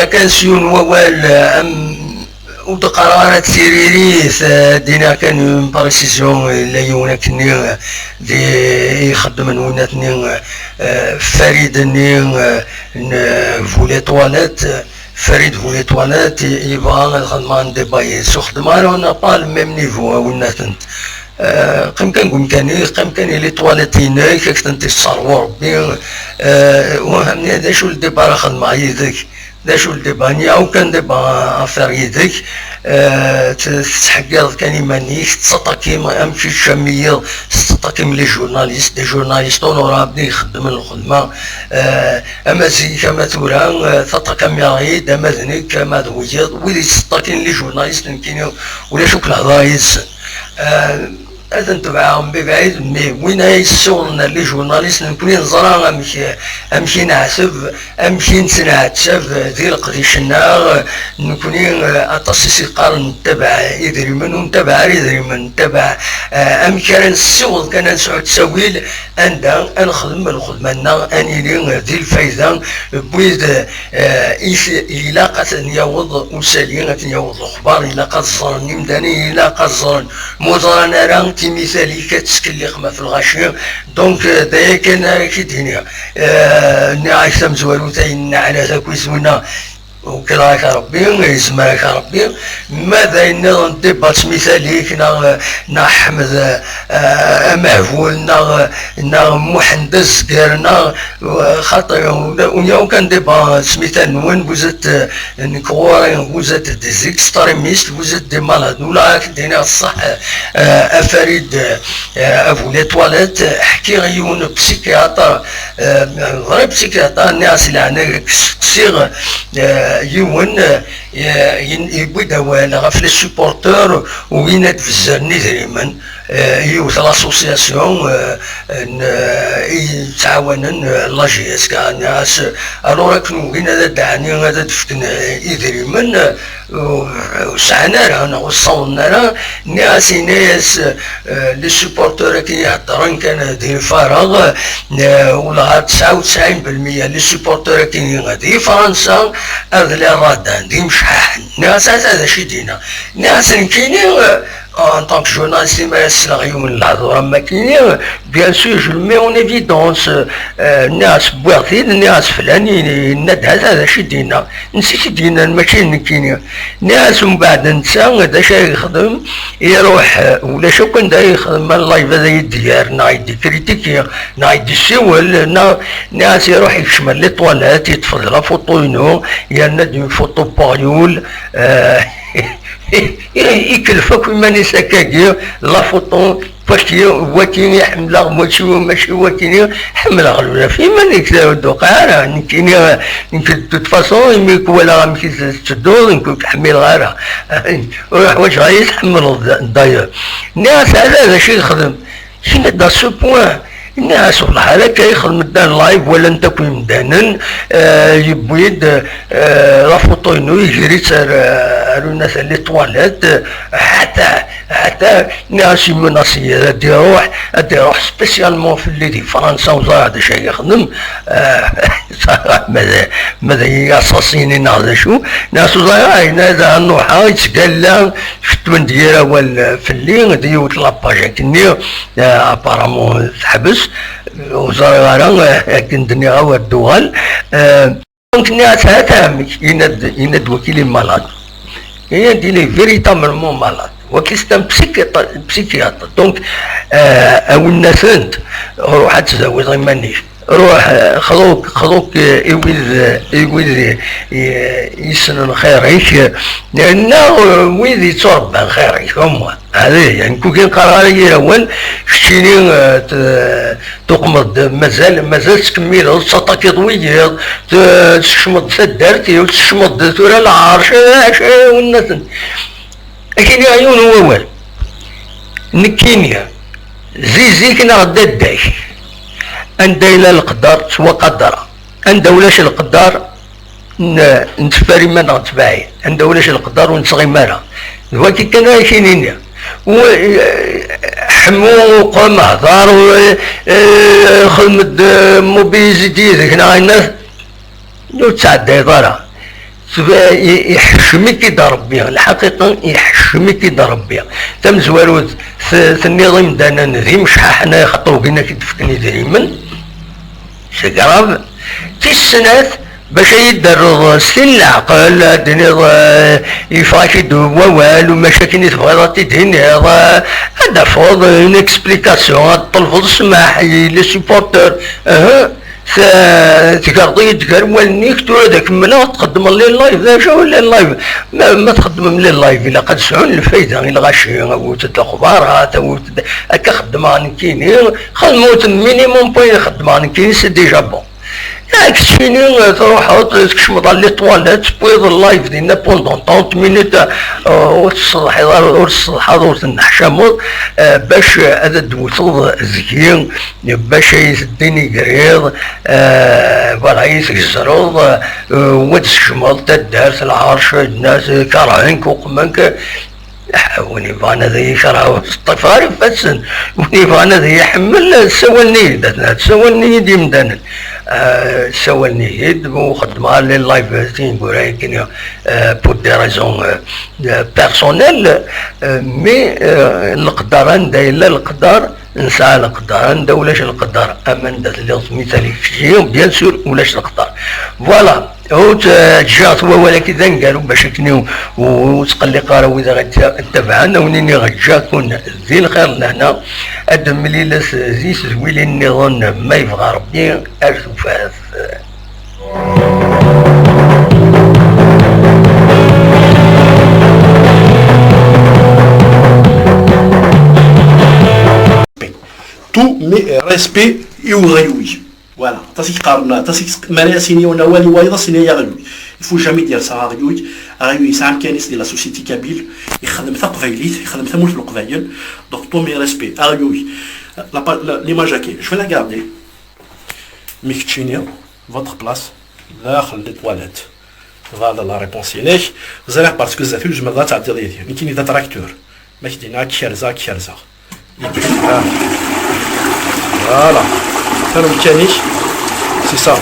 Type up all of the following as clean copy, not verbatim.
كان سيون ووال ودقرارات سيريريث دينا كان باريسيزيون لا يونكني دي يخدم نوناتني فريد ني فولي تواليت فريد فولي تواليت يبغى الخدمان دي باي سو خدمان انا با الميم نيفو وناتن قم كان لي تواليتين كيك تنتصر ربي وهمني هذا شو الديبار خدمه يدك دا شو الديباني او كان ديبا افير يدك تحقر كان يمانيك تسطاكيم امشي الشامية تسطاكيم لي جورناليست دي جورناليست اونورابل يخدم الخدمة اما زي كما توران تطاكم يغيد اما ذنك كما دوجيض ويلي تسطاكين لي جورناليست نكينيو ولا شوك الهضايز هذا نتبعهم ببعيد مي وين هاي الشغل لي جورناليست نكوني نزرع امشي نعسب امشي نتنعتسب ديال قديشنا نكوني اتصيصي قارن نتبع يدري من ونتبع يدري من نتبع كان الشغل كان نسعود تسويل عندها نخدم الخدمة اني ديال الفايدة بويد علاقة يوض وسالين يوض الاخبار علاقة الظن مداني علاقة الظن مدرنا مثالي كتسكليق ما في الغاشية دونك دايا كان كيدينيا نعيش مزوالو تاين على ذاك ويزونا وكراك ربي يسمعك ربي ماذا إن ديبات مثالي نا حمد مهفول نا محندس كيرنا خاطر ونياو كان ديبا سميتان وين بوزت نكوارين بوزت دي اكستريميست بوزت دي مالاد ولا دينا الصح افريد افو لي تواليت حكي غيون بسيكياتر غير بسيكياتر الناس اللي عندك كسيغ يون يبدا وانا غف لي سوبورتور وين تفزرني دائما يوث لاسوسياسيون يتعاونن لا جي اس كاع الناس الوغ كنو وين هذا دعني هذا دفتن يدري من وسعنا رانا وصلنا راه ناس لي سوبورتور كي يهضرن كان دير فراغ ولا 99% لي سوبورتور كي غادي فرنسا اغلى رادان دي مشحن ناس هذا شي دينا ناس كاينين en tant que journaliste, bien sûr, je le mets en évidence. ناس بواطين ناس فلانين ند هذا شي دينا نسيت دينا الماشين كينيا ناس ومن بعد نسى هذا شي يخدم يروح ولا شو كان دا يخدم اللايف هذا يدير نايدي كريتيكي نايدي سيول ناس يروح يشمل لي طوالات يتفضل لا فوطوينو يا ندي فوطو بايول يكلفك ماني سكاكي لا فوطون فاش واتيني يحمل ماشي واتيني حمل غلولا في مانيك دوقع راه نكيني دو فاسون يميك ولا مشي تدور نكون تحمل غيرها واش غيتحمل داير الناس هذا شي يخدم شنو دا سو بوان الناس والله هذاك يخدم دان لايف ولا انت كون مدانن يبويد لا فوطوينو يجري تسار الناس اللي طوالات حتى ناس مناصية هادي يروح سبيسيالمون في اللي دي فرنسا وزار هذا شي يخدم ماذا ياساسينين هذا شو ناس وزار هذا النوحة يتقال شتون ديرا في اللي غادي يوت لاباج كني ابارامون تحبس وزار غارا كن الدنيا غا الدول دونك الناس هذا يند وكيل المالاد هي دي فيريتابلمون مالاد وكيستان بسيكياتر دونك او الناس انت روح تزوج مانيش روح خذوك يويز يسنن خيرك لانه ويز يتربى خيرك هما هذا يعني كون كاين قرار الاول شتيني تقمض مازال تكمل تسطاكي طويل تشمض سدارتي وتشمض ثورة العرش والناس لكن عيون هو وال نكينيا زي كنا غدا داش عند الى القدر سوا قدره عند ولاش القدر نتفاري ما نتبعي عند ولاش القدر ونصغي مالا دلوقتي كان كاينين حمو قام هضار خدمة موبيزيتي ذيك الناس لو تعدى دارا يحشمي كي دار ربي الحقيقه يحشمي كي دار ربي تم زواروت النظام دانا نذيم شحال حنا خطو بينا كي تفكني دايما سكراف تسنات باش يدرر سن العقل دنيض يفاكد ووال ومشاكل تبغي تدهن هذا فوض اون اكسبليكاسيون تلفظ السماح لي سيبورتور تقرضي تقرولنيك تقول هذاك منا تقدم لي اللايف ذا شو ولا اللايف ما تقدم لي اللايف الا قد سعون الفايده الى غاشي او الاخبارات او هكا خدم عن كيني خدموا مينيموم بوين خدم عن كيني سي ديجا بون ياك تشيني تروح تكشمط على لي طواليت تبويض اللايف ديالنا بوندون 30 مينوت والصلح ورتنحشمو باش هذا دوثوض زكي باش يديني قريض فوالا يسكزروض وتسكشمط تدارس العرش الناس كراهنك وقمنك وني فانا ذي شرا طفاري فسن وني فانا ذي يحمل سوالني سوالني دي مدن سوالني يد وخدمها لي لايف تين ولكن بور دي ريزون بيرسونيل مي القدر عندها الا القدر نسعى القدر ولاش القدر اما ندير مثالي فيهم بيان سور ولاش القدر فوالا هو جات هو ولكن اذا قالوا باش كنيو وتقلي قراو اذا غتبعنا ونيني غتجا كون زين خير لهنا ادم مليلس زيس زويلي النظام ما يبغى ربي اشوفها tout mes respects يوغيوي فوالا تاسيك قارنا تاسيك مالا سيني ونوالي وايضا سيني يغيوي يفو جامي ديال سا غيوي ساعة كانيس ديال لا سوسيتي كابيل يخدم تا قبايليت يخدم تا مول في القبايل دونك تو مي ريسبي غيوي ليماج هاكي جو لا غاردي ميك تشيني فوتر بلاس داخل لي تواليت فوالا لا ريبونس يليك زريح باسكو زافي جوج مرات تعدي ديالي مي كاين دا تراكتور ما كدينا كيرزا فوالا فهموا الكانيش سي سا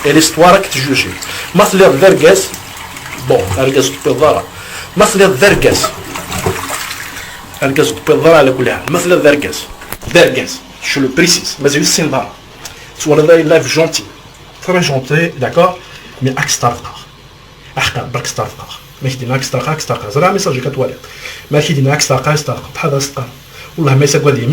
اي ليستوار راك تجوجي مثل الذرقاس بون الرقاس بالضرع مثل الذرقاس الرقاس بالضرع على كل حال مثل الذرقاس شو لو بريسيس مازال السين ضرع سواء لايف جونتي تري جونتي داكور مي اكس طرقه احقا برك طرقه ما كيدينا اكس طرقه زرا ميساج كتواليت ما كيدينا اكس طرقه بحال هذا السقر والله ما يساق